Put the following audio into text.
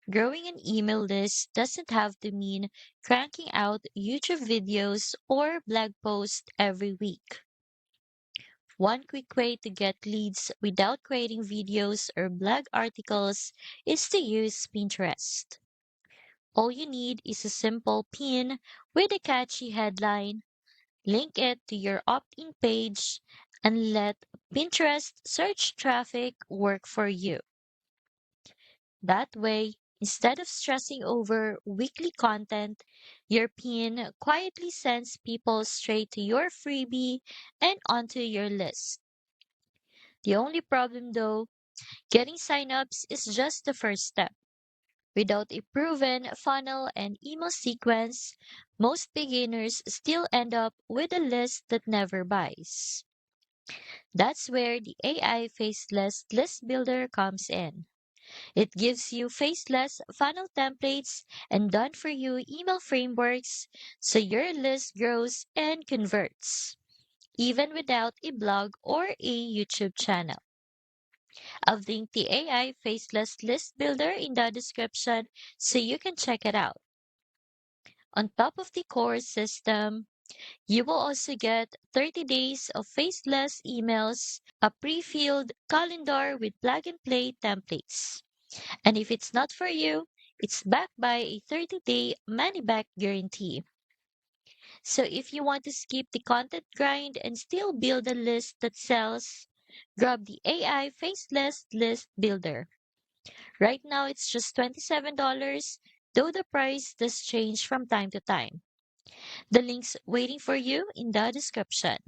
Growing an email list doesn't have to mean cranking out YouTube videos or blog posts every week. One quick way to get leads without creating videos or blog articles is to use Pinterest. All you need is a simple pin with a catchy headline, link it to your opt-in page, and let Pinterest search traffic work for you. That way, instead of stressing over weekly content, your pin quietly sends people straight to your freebie and onto your list. The only problem though, getting signups is just the first step. Without a proven funnel and email sequence, most beginners still end up with a list that never buys. That's where the AI Faceless List Builder comes in. It gives you faceless funnel templates and done for you email frameworks so your list grows and converts, even without a blog or a YouTube channel. I'll link the AI Faceless List Builder in the description so you can check it out. On top of the core system, you will also get 30 days of faceless emails, a pre-filled calendar with plug and play templates. And if it's not for you, it's backed by a 30-day money back guarantee. So if you want to skip the content grind and still build a list that sells, grab the AI Faceless List Builder. Right now it's just $27, though the price does change from time to time. The link's waiting for you in the description.